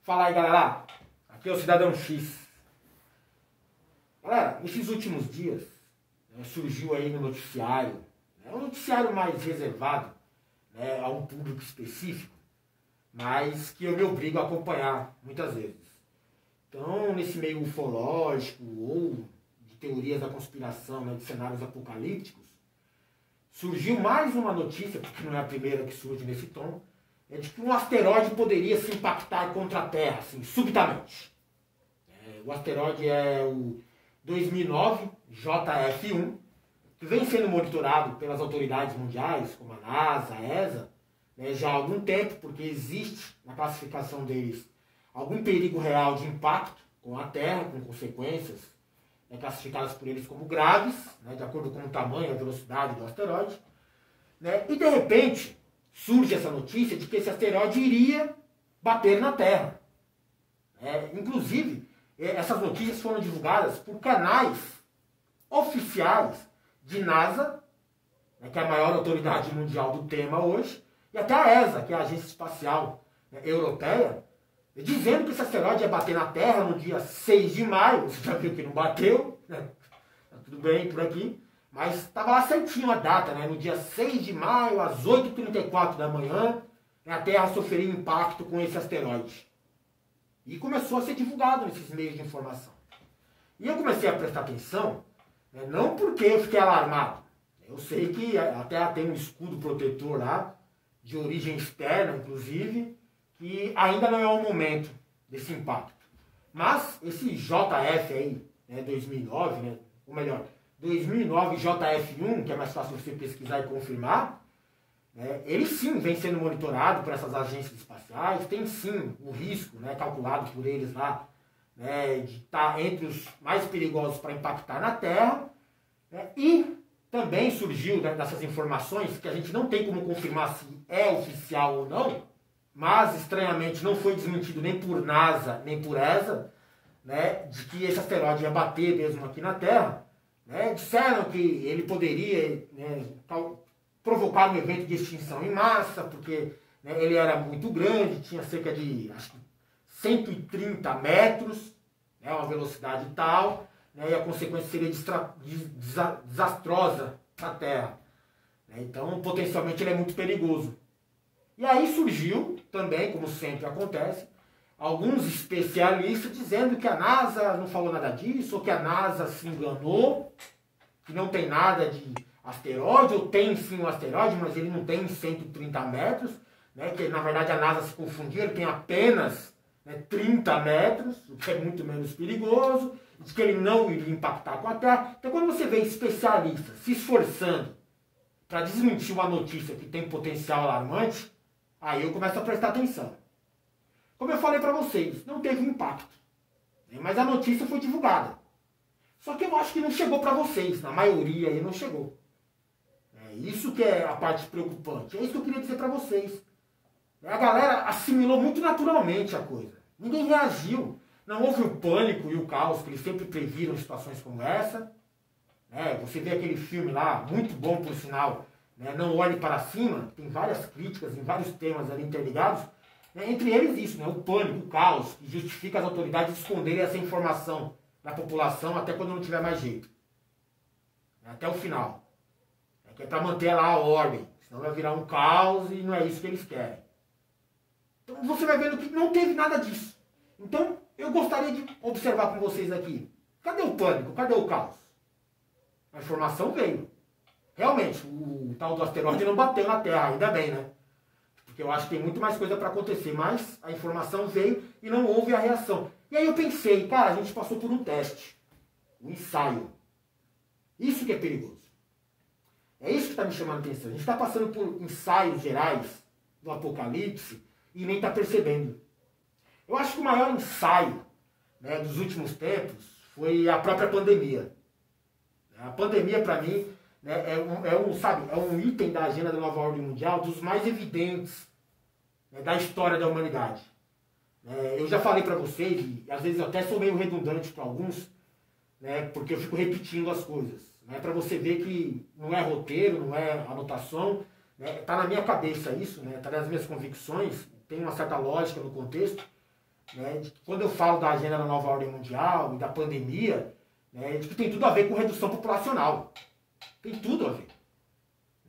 Fala aí, galera. Aqui é o Cidadão X. Galera, nesses últimos dias, surgiu aí no noticiário, um noticiário mais reservado, a um público específico, mas que eu me obrigo a acompanhar muitas vezes. Então, nesse meio ufológico ou de teorias da conspiração, de cenários apocalípticos, surgiu mais uma notícia, porque não é a primeira que surge nesse tom, de que um asteroide poderia se impactar contra a Terra, assim, subitamente. O asteroide é o 2009 JF1, que vem sendo monitorado pelas autoridades mundiais, como a NASA, a ESA, já há algum tempo, porque existe na classificação deles algum perigo real de impacto com a Terra, com consequências classificadas por eles como graves, de acordo com o tamanho e a velocidade do asteroide. E de repente surge essa notícia de que esse asteroide iria bater na Terra. Inclusive, essas notícias foram divulgadas por canais oficiais de NASA, que é a maior autoridade mundial do tema hoje, e até a ESA, que é a Agência Espacial Europeia, dizendo que esse asteroide ia bater na Terra no dia 6 de maio, você já viu que não bateu, tá tudo bem por aqui, mas estava lá certinho a data, no dia 6 de maio, às 8h34 da manhã, a Terra sofreria impacto com esse asteroide. E começou a ser divulgado nesses meios de informação. E eu comecei a prestar atenção, não porque eu fiquei alarmado. Eu sei que a Terra tem um escudo protetor lá, de origem externa, inclusive, que ainda não é o momento desse impacto. Mas esse JF aí, 2009, ou melhor, 2009 JF1, que é mais fácil você pesquisar e confirmar, ele sim vem sendo monitorado por essas agências espaciais, tem sim o risco, calculado por eles lá, de estar entre os mais perigosos para impactar na Terra, e também surgiu dessas informações, que a gente não tem como confirmar se é oficial ou não, mas estranhamente não foi desmentido nem por NASA, nem por ESA, de que esse asteroide ia bater mesmo aqui na Terra. Disseram que ele poderia provocar um evento de extinção em massa, porque ele era muito grande, tinha cerca de acho que 130 metros, uma velocidade tal, e a consequência seria desastrosa para a Terra. Então, potencialmente, ele é muito perigoso. E aí surgiu, também, como sempre acontece, alguns especialistas dizendo que a NASA não falou nada disso, ou que a NASA se enganou, que não tem nada de asteroide, ou tem sim um asteroide, mas ele não tem 130 metros, que na verdade a NASA se confundiu, ele tem apenas 30 metros, o que é muito menos perigoso, de que ele não iria impactar com a Terra. Então quando você vê especialistas se esforçando para desmentir uma notícia que tem potencial alarmante, aí eu começo a prestar atenção. Como eu falei para vocês, não teve impacto, mas a notícia foi divulgada. Só que eu acho que não chegou para vocês, na maioria aí não chegou. Isso que é a parte preocupante, é isso que eu queria dizer para vocês. A galera assimilou muito naturalmente a coisa, ninguém reagiu, não houve o pânico e o caos que eles sempre previram em situações como essa. Você vê aquele filme lá, muito bom por sinal, Não Olhe Para Cima, tem várias críticas em vários temas ali interligados, entre eles isso, o pânico, o caos, que justifica as autoridades esconderem essa informação da população até quando não tiver mais jeito. Até o final. Que é para manter lá a ordem, senão vai virar um caos e não é isso que eles querem. Então você vai vendo que não teve nada disso. Então eu gostaria de observar com vocês aqui, cadê o pânico, cadê o caos? A informação veio. Realmente, o tal do asteroide não bateu na Terra, ainda bem, Porque eu acho que tem muito mais coisa para acontecer, mas a informação veio e não houve a reação. E aí eu pensei, cara, a gente passou por um teste, um ensaio. Isso que é perigoso. É isso que está me chamando a atenção. A gente está passando por ensaios gerais do apocalipse e nem está percebendo. Eu acho que o maior ensaio dos últimos tempos foi a própria pandemia. A pandemia, para mim, é um item da agenda da nova ordem mundial dos mais evidentes da história da humanidade. Eu já falei para vocês, e às vezes eu até sou meio redundante para alguns, porque eu fico repetindo as coisas. Para você ver que não é roteiro, não é anotação, está na minha cabeça isso, está nas minhas convicções, tem uma certa lógica no contexto, né, de que quando eu falo da agenda da nova ordem mundial e da pandemia, né, de que tem tudo a ver com redução populacional. Tem tudo a ver.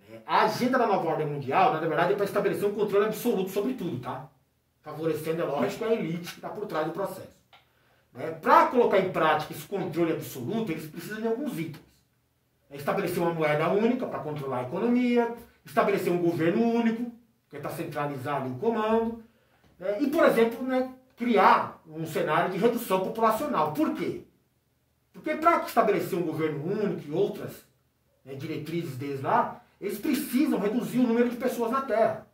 Né? A agenda da nova ordem mundial, na verdade, é para estabelecer um controle absoluto sobre tudo, tá? Favorecendo, é lógico, a elite que está por trás do processo. Né? Para colocar em prática esse controle absoluto, eles precisam de alguns itens. Estabelecer uma moeda única para controlar a economia, estabelecer um governo único, que está centralizado em comando, né? E, por exemplo, né, criar um cenário de redução populacional. Por quê? Porque para estabelecer um governo único e outras, né, diretrizes deles lá, eles precisam reduzir o número de pessoas na Terra.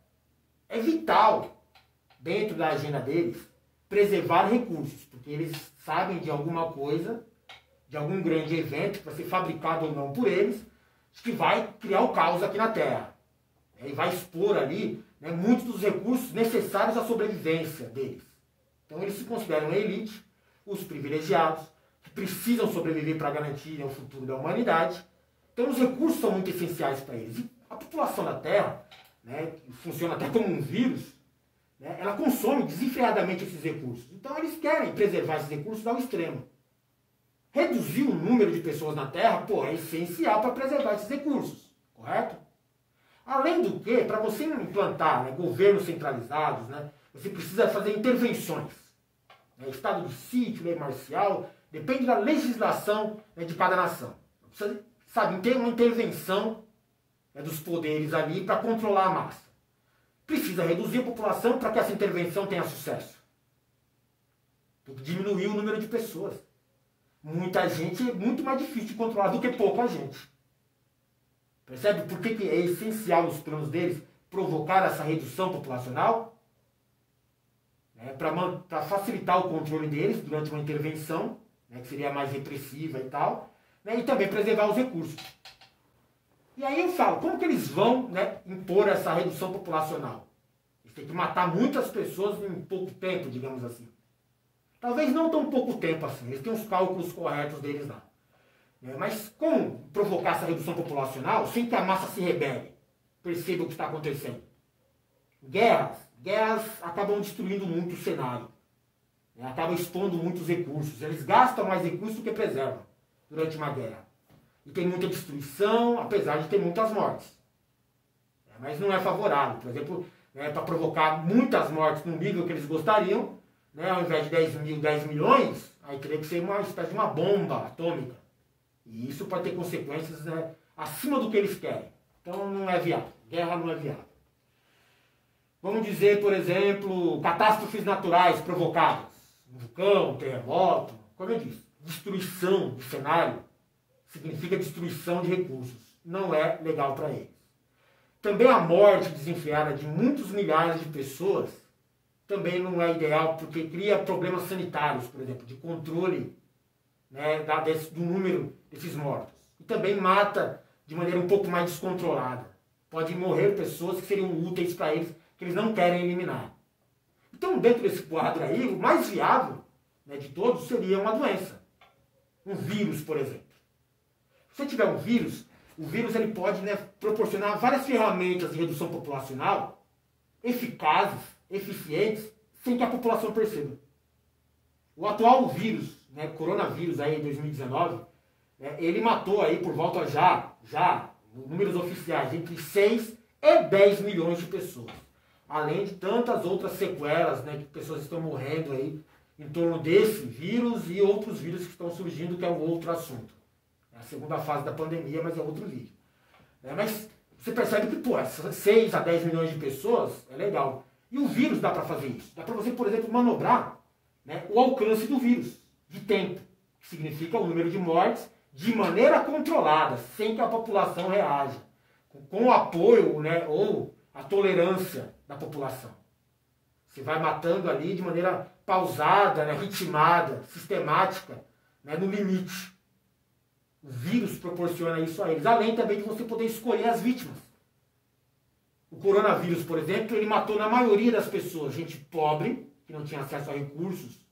É vital, dentro da agenda deles, preservar recursos, porque eles sabem de alguma coisa, de algum grande evento, que vai ser fabricado ou não por eles, que vai criar o caos aqui na Terra. E vai expor ali, né, muitos dos recursos necessários à sobrevivência deles. Então eles se consideram a elite, os privilegiados, que precisam sobreviver para garantir, né, o futuro da humanidade. Então os recursos são muito essenciais para eles. E a população da Terra, né, que funciona até como um vírus, né, ela consome desenfreadamente esses recursos. Então eles querem preservar esses recursos ao extremo. Reduzir o número de pessoas na Terra, pô, é essencial para preservar esses recursos, correto? Além do que, para você implantar, né, governos centralizados, né, você precisa fazer intervenções. Né, estado de sítio, lei marcial, depende da legislação, né, de cada nação. Precisa, sabe, ter uma intervenção, né, dos poderes ali para controlar a massa. Precisa reduzir a população para que essa intervenção tenha sucesso. Tem que diminuir o número de pessoas. Muita gente é muito mais difícil de controlar do que pouca gente. Percebe por que é essencial nos planos deles provocar essa redução populacional? Para facilitar o controle deles durante uma intervenção, né, que seria mais repressiva e tal, né, e também preservar os recursos. E aí eu falo, como que eles vão, né, impor essa redução populacional? Eles têm que matar muitas pessoas em pouco tempo, digamos assim. Talvez não tão pouco tempo assim, eles têm os cálculos corretos deles lá. Mas como provocar essa redução populacional sem que a massa se rebele? Perceba o que está acontecendo. Guerras acabam destruindo muito o cenário. Acabam expondo muitos recursos. Eles gastam mais recursos do que preservam durante uma guerra. E tem muita destruição, apesar de ter muitas mortes. Mas não é favorável. Por exemplo, para provocar muitas mortes no nível que eles gostariam, né, ao invés de 10 milhões, aí teria que ser uma espécie de uma bomba atômica. E isso pode ter consequências, né, acima do que eles querem. Então não é viável. Guerra não é viável. Vamos dizer, por exemplo, catástrofes naturais provocadas. Um vulcão, um terremoto. Como eu disse, destruição do cenário significa destruição de recursos. Não é legal para eles. Também a morte desenfreada de muitos milhares de pessoas também não é ideal, porque cria problemas sanitários, por exemplo, de controle, né, do número desses mortos. E também mata de maneira um pouco mais descontrolada. Pode morrer pessoas que seriam úteis para eles, que eles não querem eliminar. Então, dentro desse quadro aí, o mais viável, né, de todos seria uma doença. Um vírus, por exemplo. Se você tiver um vírus, o vírus ele pode, né, proporcionar várias ferramentas de redução populacional eficazes, eficientes, sem que a população perceba. O atual vírus, né, coronavírus aí em 2019, né, ele matou aí por volta já, números oficiais, entre 6 e 10 milhões de pessoas. Além de tantas outras sequelas, né, que pessoas estão morrendo aí em torno desse vírus e outros vírus que estão surgindo, que é um outro assunto. É a segunda fase da pandemia, mas é outro vídeo. Mas você percebe que, pô, 6 a 10 milhões de pessoas é legal. E o vírus dá para fazer isso. Dá para você, por exemplo, manobrar, né, o alcance do vírus, de tempo, que significa o número de mortes, de maneira controlada, sem que a população reaja, com o apoio, né, ou a tolerância da população. Você vai matando ali de maneira pausada, né, ritmada, sistemática, né, no limite. O vírus proporciona isso a eles, além também de você poder escolher as vítimas. O coronavírus, por exemplo, ele matou na maioria das pessoas, gente pobre, que não tinha acesso a recursos,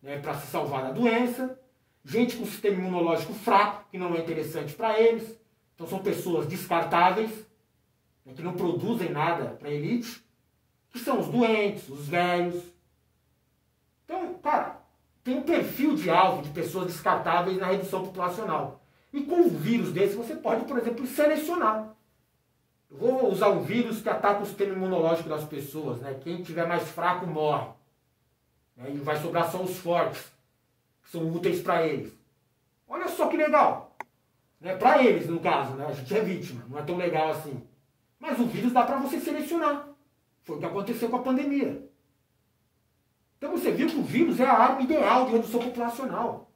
né, para se salvar da doença, gente com sistema imunológico fraco, que não é interessante para eles, então são pessoas descartáveis, né, que não produzem nada para a elite, que são os doentes, os velhos. cara, tem um perfil de alvo de pessoas descartáveis na redução populacional. E com um vírus desse, você pode, por exemplo, selecionar. Eu vou usar um vírus que ataca o sistema imunológico das pessoas, né? Quem tiver mais fraco morre. Né? E vai sobrar só os fortes, que são úteis para eles. Olha só que legal. Né? Para eles, no caso, né? A gente é vítima, não é tão legal assim. Mas o vírus dá para você selecionar. Foi o que aconteceu com a pandemia. Então você viu que o vírus é a arma ideal de redução populacional.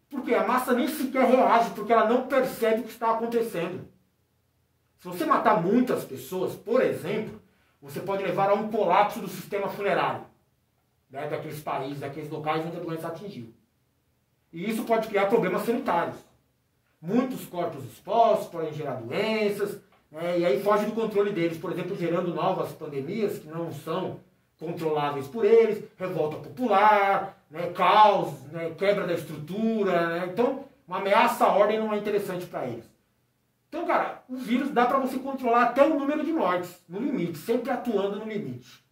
Porque a massa nem sequer reage, porque ela não percebe o que está acontecendo. Se você matar muitas pessoas, por exemplo, você pode levar a um colapso do sistema funerário, né, daqueles países, daqueles locais onde a doença atingiu. E isso pode criar problemas sanitários. Muitos corpos expostos podem gerar doenças, né, e aí foge do controle deles, por exemplo, gerando novas pandemias que não são controláveis por eles, revolta popular, né, caos, né, quebra da estrutura. Né, então, uma ameaça à ordem não é interessante para eles. Então, cara, o vírus dá para você controlar até o número de mortes, no limite, sempre atuando no limite.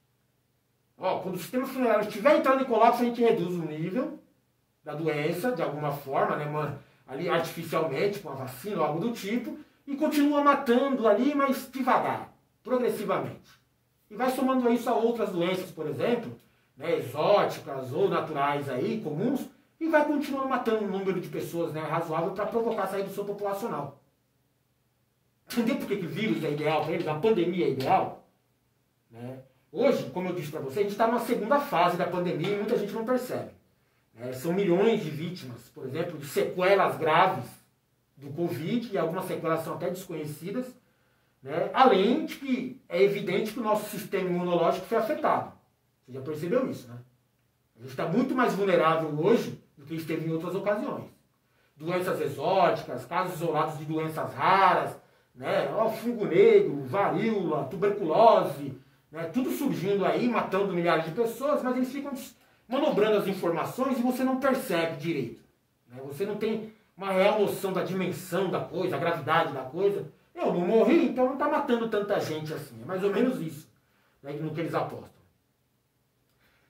Ó, quando o sistema funerário estiver entrando em colapso, a gente reduz o nível da doença, de alguma forma, né, ali artificialmente, com a vacina ou algo do tipo, e continua matando ali, mas devagar, progressivamente. E vai somando isso a outras doenças, por exemplo, né, exóticas ou naturais aí, comuns, e vai continuando matando um número de pessoas, né, razoável para provocar essa redução populacional. Entender por que o vírus é ideal para eles, a pandemia é ideal? Né? Hoje, como eu disse para você, a gente está numa segunda fase da pandemia e muita gente não percebe. Né? São milhões de vítimas, por exemplo, de sequelas graves do Covid, e algumas sequelas são até desconhecidas, né? Além de que é evidente que o nosso sistema imunológico foi afetado. Você já percebeu isso, né? A gente está muito mais vulnerável hoje do que esteve em outras ocasiões. Doenças exóticas, casos isolados de doenças raras, né? Fungo negro, varíola, tuberculose, né? Tudo surgindo aí, matando milhares de pessoas, mas eles ficam manobrando as informações e você não percebe direito. Né? Você não tem uma real noção da dimensão da coisa, a gravidade da coisa. Eu não morri, então não está matando tanta gente assim. É mais ou menos isso, né, no que eles apostam.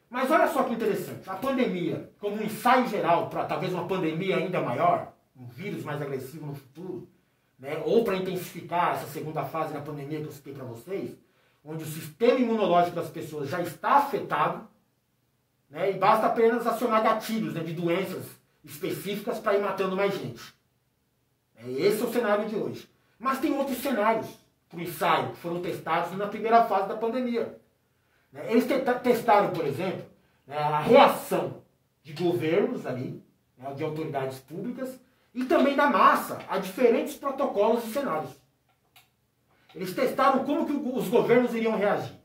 Mas olha só que interessante. A pandemia, como um ensaio geral para talvez uma pandemia ainda maior, um vírus mais agressivo no futuro, né, ou para intensificar essa segunda fase da pandemia que eu citei para vocês, onde o sistema imunológico das pessoas já está afetado, né, e basta apenas acionar gatilhos, né, de doenças específicas para ir matando mais gente. Esse é o cenário de hoje. Mas tem outros cenários para o ensaio que foram testados na primeira fase da pandemia. Eles testaram, por exemplo, a reação de governos ali, né, de autoridades públicas, e também da massa a diferentes protocolos e cenários. Eles testaram como que os governos iriam reagir,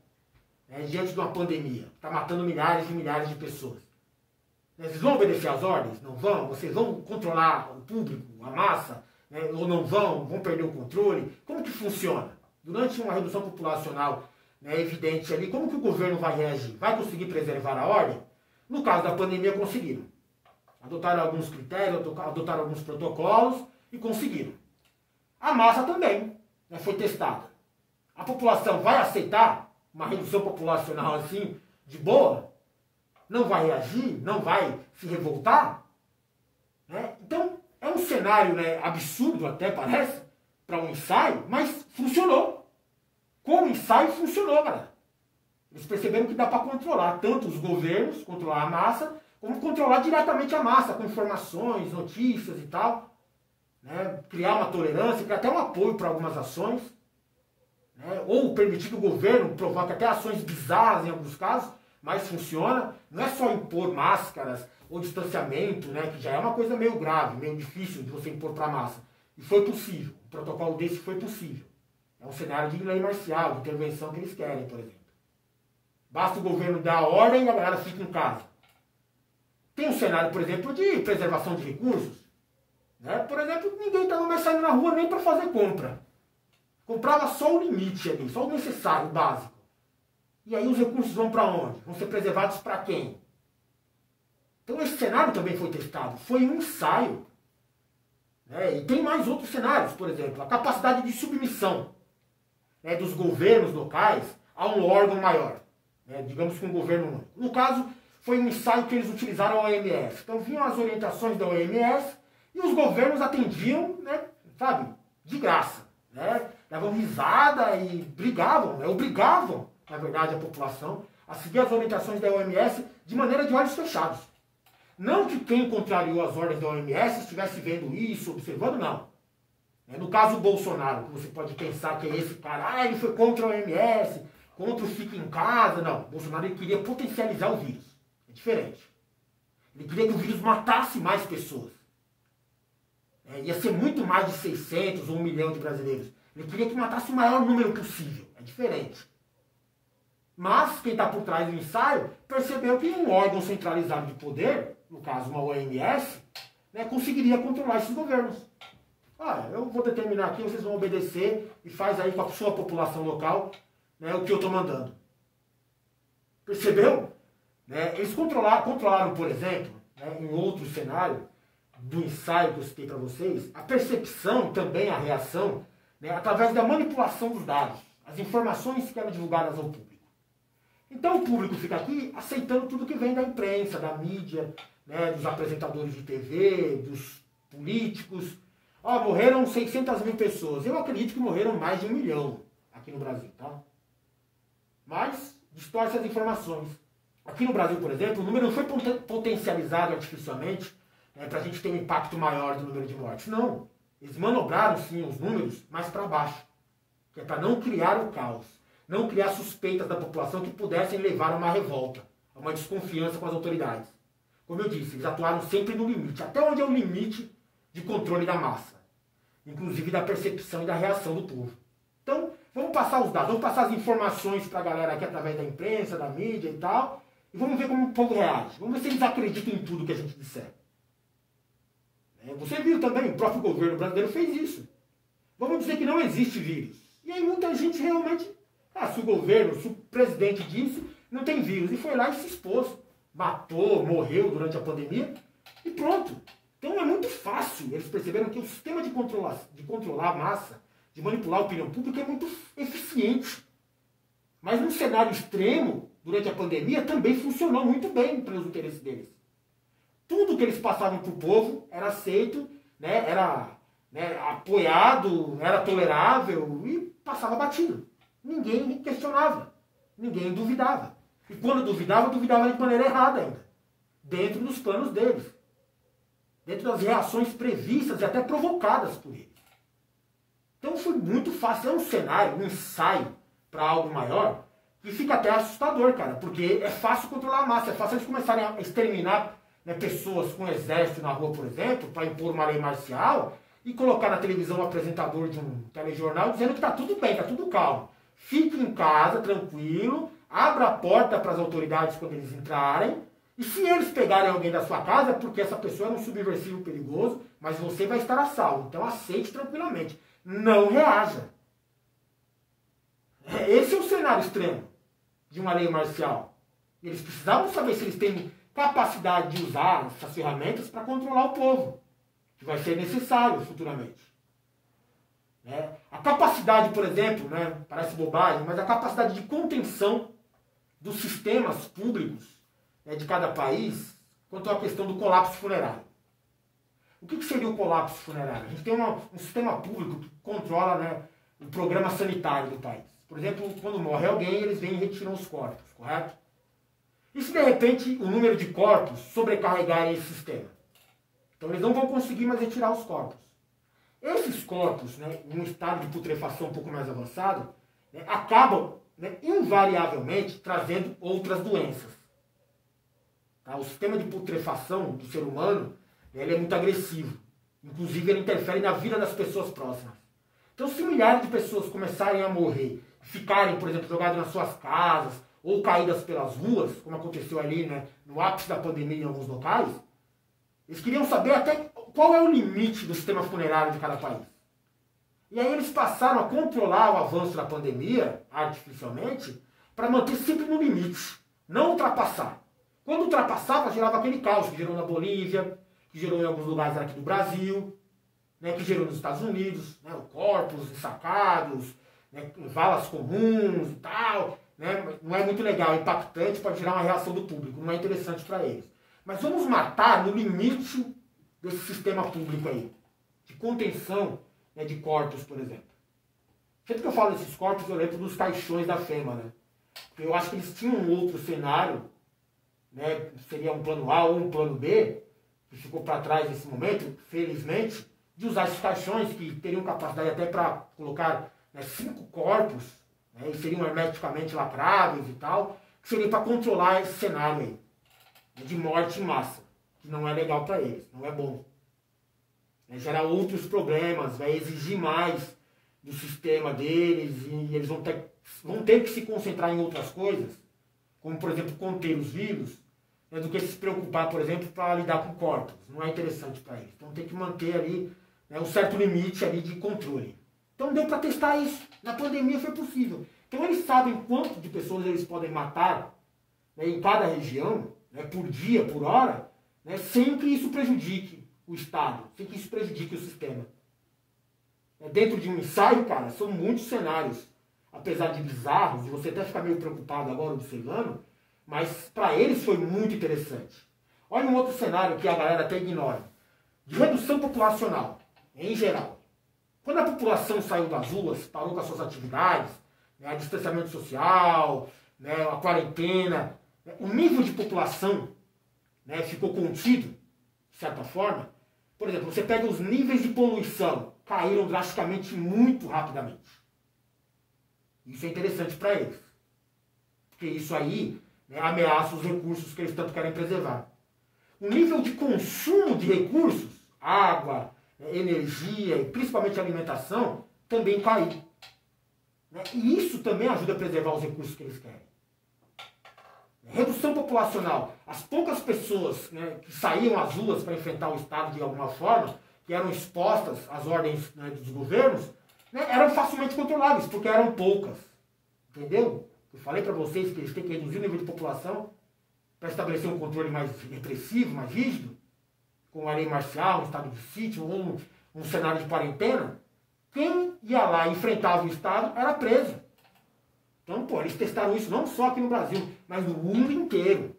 né, diante de uma pandemia que está matando milhares e milhares de pessoas. Vocês vão obedecer às ordens? Não vão? Vocês vão controlar o público, a massa? Né, ou não vão? Vão perder o controle? Como que funciona? Durante uma redução populacional, né, evidente ali, como que o governo vai reagir? Vai conseguir preservar a ordem? No caso da pandemia, conseguiram. Adotaram alguns critérios, adotaram alguns protocolos e conseguiram. A massa também, né, foi testada. A população vai aceitar uma redução populacional assim, de boa? Não vai reagir? Não vai se revoltar? Né? Então, é um cenário, né, absurdo até parece, para um ensaio, mas funcionou. Com o ensaio funcionou, galera. Eles perceberam que dá para controlar tanto os governos, controlar a massa, como controlar diretamente a massa, com informações, notícias e tal. Né? Criar uma tolerância, criar até um apoio para algumas ações. Né? Ou permitir que o governo provoque até ações bizarras em alguns casos, mas funciona. Não é só impor máscaras ou distanciamento, né? Que já é uma coisa meio grave, meio difícil de você impor para a massa. E foi possível. O protocolo desse foi possível. É um cenário de lei marcial, de intervenção que eles querem, por exemplo. Basta o governo dar a ordem e a galera fica em casa. Tem um cenário, por exemplo, de preservação de recursos. Né? Por exemplo, ninguém estava mais saindo na rua nem para fazer compra. Comprava só o limite ali, só o necessário, o básico. E aí os recursos vão para onde? Vão ser preservados para quem? Então esse cenário também foi testado. Foi um ensaio. Né? E tem mais outros cenários, por exemplo, a capacidade de submissão, né, dos governos locais a um órgão maior. Né? Digamos que um governo único. No caso, foi um ensaio que eles utilizaram a OMS. Então vinham as orientações da OMS e os governos atendiam, né, sabe, de graça. Né? Davam risada e brigavam, obrigavam, na verdade, a população a seguir as orientações da OMS de maneira de olhos fechados. Não que quem contrariou as ordens da OMS estivesse vendo isso, observando, não. No caso Bolsonaro, que você pode pensar que é esse cara, ele foi contra a OMS, contra o fica em casa. Não, Bolsonaro ele queria potencializar o vírus. É diferente. Ele queria que o vírus matasse mais pessoas. Ia ser muito mais de 600 ou 1 milhão de brasileiros. Ele queria que matasse o maior número possível. É diferente. Mas quem está por trás do ensaio percebeu que um órgão centralizado de poder, no caso uma OMS, né, conseguiria controlar esses governos. Eu vou determinar aqui, vocês vão obedecer e faz aí com a sua população local, né, o que eu estou mandando. Percebeu? Né? Eles controlaram, por exemplo, né, em outro cenário do ensaio que eu citei para vocês, a percepção, também a reação, né, através da manipulação dos dados, as informações que eram divulgadas ao público. Então o público fica aqui aceitando tudo que vem da imprensa, da mídia, né, dos apresentadores de TV, dos políticos. Morreram 600 mil pessoas. Eu acredito que morreram mais de 1 milhão aqui no Brasil, tá? Mas distorce as informações. Aqui no Brasil, por exemplo, o número não foi potencializado artificialmente, né, para a gente ter um impacto maior do número de mortes. Não. Eles manobraram, sim, os números mais para baixo. Que é para não criar o caos. Não criar suspeitas da população que pudessem levar a uma revolta, a uma desconfiança com as autoridades. Como eu disse, eles atuaram sempre no limite. Até onde é o limite de controle da massa. Inclusive da percepção e da reação do povo. Então, vamos passar os dados, vamos passar as informações para a galera aqui através da imprensa, da mídia e tal, e vamos ver como o povo reage. Vamos ver se eles acreditam em tudo que a gente disser. Você viu também, o próprio governo brasileiro fez isso. Vamos dizer que não existe vírus. E aí muita gente realmente, se o governo, se o presidente disse, não tem vírus. E foi lá e se expôs. Matou, morreu durante a pandemia e pronto. Então é muito fácil. Eles perceberam que o sistema de controlar a massa, de manipular a opinião pública é muito eficiente. Mas num cenário extremo, durante a pandemia, também funcionou muito bem para os interesses deles. Tudo que eles passavam para o povo era aceito, né, era apoiado, era tolerável e passava batido. Ninguém questionava, ninguém duvidava. E quando duvidava de maneira errada ainda. Dentro dos planos deles. Dentro das reações previstas e até provocadas por eles. Então foi muito fácil. É um cenário, um ensaio para algo maior que fica até assustador, cara. Porque é fácil controlar a massa. É fácil eles começarem a exterminar, né, pessoas com exército na rua, por exemplo, para impor uma lei marcial e colocar na televisão um apresentador de um telejornal dizendo que está tudo bem, está tudo calmo. Fique em casa, tranquilo, abra a porta para as autoridades quando eles entrarem, e se eles pegarem alguém da sua casa, é porque essa pessoa é um subversivo perigoso, mas você vai estar a salvo. Então aceite tranquilamente. Não reaja. Esse é o cenário extremo de uma lei marcial. Eles precisavam saber se eles têm capacidade de usar essas ferramentas para controlar o povo, que vai ser necessário futuramente. A capacidade, por exemplo, parece bobagem, mas a capacidade de contenção dos sistemas públicos de cada país quanto à questão do colapso funerário. O que seria o colapso funerário? A gente tem um sistema público que controla, o programa sanitário do país. Por exemplo, quando morre alguém, eles vêm e retiram os corpos, correto? E se de repente o número de corpos sobrecarregar esse sistema? Então eles não vão conseguir mais retirar os corpos. Esses corpos, em um estado de putrefação um pouco mais avançado, acabam invariavelmente trazendo outras doenças. O sistema de putrefação do ser humano ele é muito agressivo. Inclusive ele interfere na vida das pessoas próximas. Então se milhares de pessoas começarem a morrer, ficarem, por exemplo, jogadas nas suas casas, ou caídas pelas ruas, como aconteceu ali no ápice da pandemia em alguns locais, eles queriam saber até qual é o limite do sistema funerário de cada país. E aí eles passaram a controlar o avanço da pandemia, artificialmente, para manter sempre no limite, não ultrapassar. Quando ultrapassava, gerava aquele caos que gerou na Bolívia, que gerou em alguns lugares aqui do Brasil, que gerou nos Estados Unidos, corpos ensacados, valas comuns e tal. né, não é muito legal, é impactante, pode gerar uma reação do público, não é interessante para eles. Mas vamos matar no limite desse sistema público aí, de contenção, né, de corpos, por exemplo. Sempre que eu falo desses corpos, eu lembro dos caixões da FEMA, né? Porque eu acho que eles tinham um outro cenário, né, seria um plano A ou um plano B, que ficou para trás nesse momento, felizmente, de usar esses caixões que teriam capacidade até para colocar, né, 5 corpos, né, e seriam hermeticamente lacráveis e tal, que seria para controlar esse cenário aí, de morte em massa, que não é legal para eles, não é bom. Né, gera outros problemas, vai exigir mais do sistema deles e eles vão ter que se concentrar em outras coisas, como, por exemplo, conter os vírus, né, do que se preocupar, por exemplo, para lidar com corpos. Não é interessante para eles. Então tem que manter ali, né, um certo limite ali de controle. Então deu para testar isso. Na pandemia foi possível. Então eles sabem quanto de pessoas eles podem matar, né, em cada região, né, por dia, por hora, né, sem que isso prejudique o Estado, sem que isso prejudique o sistema. Dentro de um ensaio, cara, são muitos cenários, apesar de bizarros, e você até ficar meio preocupado agora observando, mas para eles foi muito interessante. Olha um outro cenário que a galera até ignora. De redução populacional, em geral. Quando a população saiu das ruas, parou com as suas atividades, né, distanciamento social, né, a quarentena, né, o nível de população, né, ficou contido, de certa forma. Por exemplo, você pega os níveis de poluição, caíram drasticamente muito rapidamente. Isso é interessante para eles. Porque isso aí, né, ameaça os recursos que eles tanto querem preservar. O nível de consumo de recursos, água, energia e principalmente alimentação, também caiu. Né? E isso também ajuda a preservar os recursos que eles querem. Redução populacional. As poucas pessoas, né, que saíam às ruas para enfrentar o Estado de alguma forma, que eram expostas às ordens, né, dos governos, né, eram facilmente controláveis, porque eram poucas. Entendeu? Eu falei para vocês que eles têm que reduzir o nível de população para estabelecer um controle mais repressivo, mais rígido, com a lei marcial, um estado de sítio, ou um cenário de quarentena. Quem ia lá e enfrentava o Estado era preso. Então, pô, eles testaram isso não só aqui no Brasil, mas no mundo inteiro.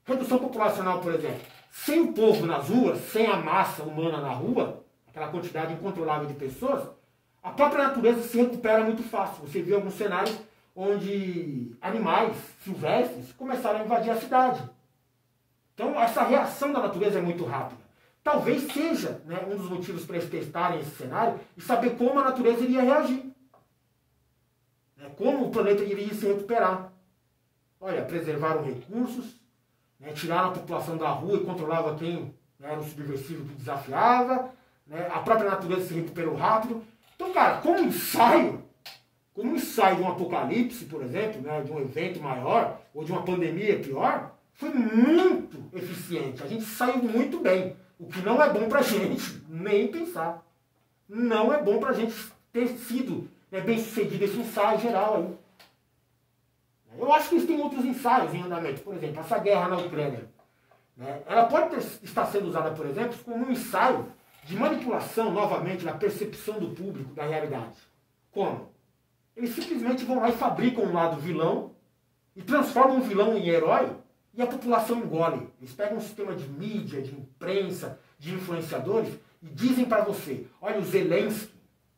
Redução populacional, por exemplo. Sem o povo nas ruas, sem a massa humana na rua, aquela quantidade incontrolável de pessoas, a própria natureza se recupera muito fácil. Você vê alguns cenários onde animais silvestres começaram a invadir a cidade. Então, essa reação da natureza é muito rápida. Talvez seja, né, um dos motivos para eles testarem esse cenário e saber como a natureza iria reagir. Como o planeta iria se recuperar. Olha, preservaram recursos, né, tiraram a população da rua e controlava quem, né, era o subversivo que desafiava, né, a própria natureza se recuperou rápido. Então, cara, como ensaio de um apocalipse, por exemplo, né, de um evento maior, ou de uma pandemia pior, foi muito eficiente. A gente saiu muito bem. O que não é bom pra gente nem pensar. Não é bom pra gente ter sido, né, bem sucedido esse ensaio geral aí. Eu acho que existem outros ensaios em andamento. Por exemplo, essa guerra na Ucrânia. Né, ela pode estar sendo usada, por exemplo, como um ensaio de manipulação, novamente, na percepção do público da realidade. Como? Eles simplesmente vão lá e fabricam um lado vilão e transformam o vilão em herói e a população engole. Eles pegam um sistema de mídia, de imprensa, de influenciadores e dizem para você, olha, o Zelensky,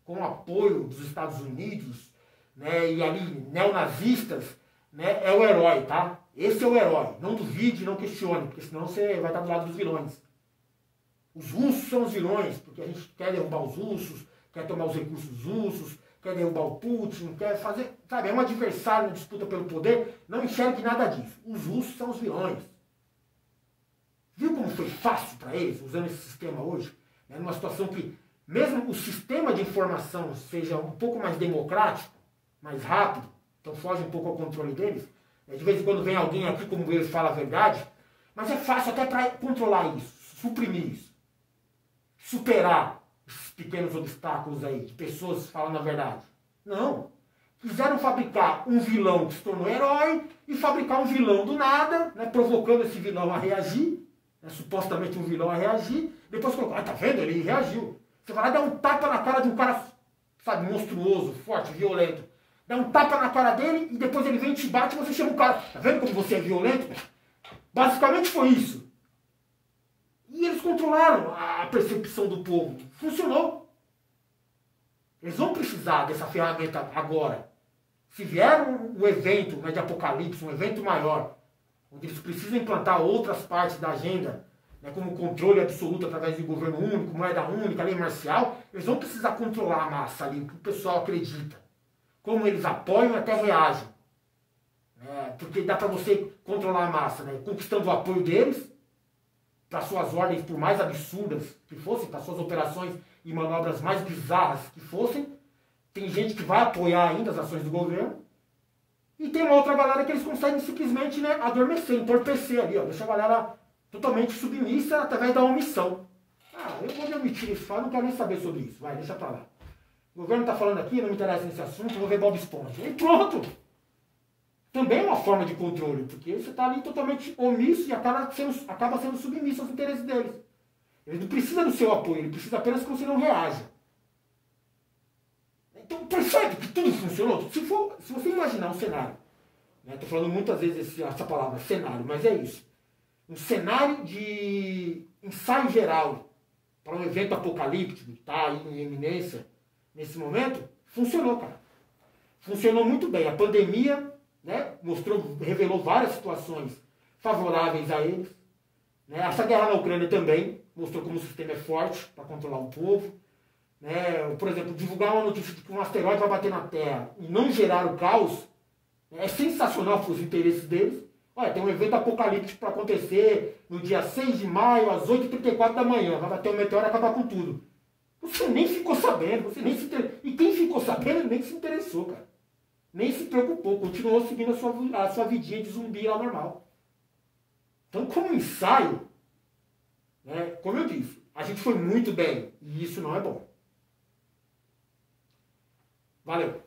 com o apoio dos Estados Unidos, né, e ali neonazistas, né, é o herói, tá? Esse é o herói. Não duvide, não questione, porque senão você vai estar do lado dos vilões. Os russos são os vilões, porque a gente quer derrubar os russos, quer tomar os recursos russos, quer derrubar o Putin, quer fazer... Sabe, é um adversário na disputa pelo poder, não enxergue nada disso. Os russos são os vilões. Viu como foi fácil para eles, usando esse sistema hoje? É numa situação que, mesmo o sistema de informação seja um pouco mais democrático, mais rápido, então foge um pouco ao controle deles, de vez em quando vem alguém aqui, como eles, fala a verdade, mas é fácil até para controlar isso, suprimir isso. Superar esses pequenos obstáculos aí, de pessoas falando a verdade. Não. Quiseram fabricar um vilão que se tornou herói e fabricar um vilão do nada, né, provocando esse vilão a reagir, né, supostamente um vilão a reagir, depois colocou, tá vendo? Ele reagiu. Você vai lá dar um tapa na cara de um cara, sabe, monstruoso, forte, violento. dá um tapa na cara dele e depois ele vem e te bate e você chama o cara. Tá vendo como você é violento? Basicamente foi isso. E eles controlaram a percepção do povo. Funcionou. Eles vão precisar dessa ferramenta agora. Se vier um evento, né, de apocalipse, um evento maior, onde eles precisam implantar outras partes da agenda, né, como controle absoluto através de governo único, moeda única, lei marcial, eles vão precisar controlar a massa ali, o que o pessoal acredita. Como eles apoiam e até reagem. Porque dá para você controlar a massa, né, conquistando o apoio deles, para suas ordens, por mais absurdas que fossem, para suas operações e manobras mais bizarras que fossem. Tem gente que vai apoiar ainda as ações do governo. E tem uma outra galera que eles conseguem simplesmente, né, adormecer, entorpecer ali, ó, deixa a galera totalmente submissa através da omissão. Eu vou me omitir isso, não quero nem saber sobre isso, vai, deixa pra lá. O governo está falando aqui, não me interessa nesse assunto, vou ver Bob Esponja. E pronto! Também é uma forma de controle, porque você está ali totalmente omisso e acaba sendo submisso aos interesses deles. Ele não precisa do seu apoio, ele precisa apenas que você não reaja. Então percebe que tudo funcionou? Se você imaginar um cenário, estou falando muitas vezes essa palavra, cenário, mas é isso. Um cenário de ensaio geral para um evento apocalíptico, está aí em eminência nesse momento, funcionou, cara. Funcionou muito bem. A pandemia, né, revelou várias situações favoráveis a eles. Né? Essa guerra na Ucrânia também mostrou como o sistema é forte para controlar o povo. Né? Por exemplo, divulgar uma notícia de que um asteroide vai bater na Terra e não gerar o caos, né, é sensacional para os interesses deles. Olha, tem um evento apocalíptico para acontecer no dia 6 de maio, às 8h34 da manhã. Vai bater um meteoro e acabar com tudo. Você nem ficou sabendo, você nem se interessou. E quem ficou sabendo nem se interessou, cara. Nem se preocupou, continuou seguindo a sua vidinha de zumbi lá normal. Então, como ensaio, né, como eu disse, a gente foi muito bem. E isso não é bom. Valeu!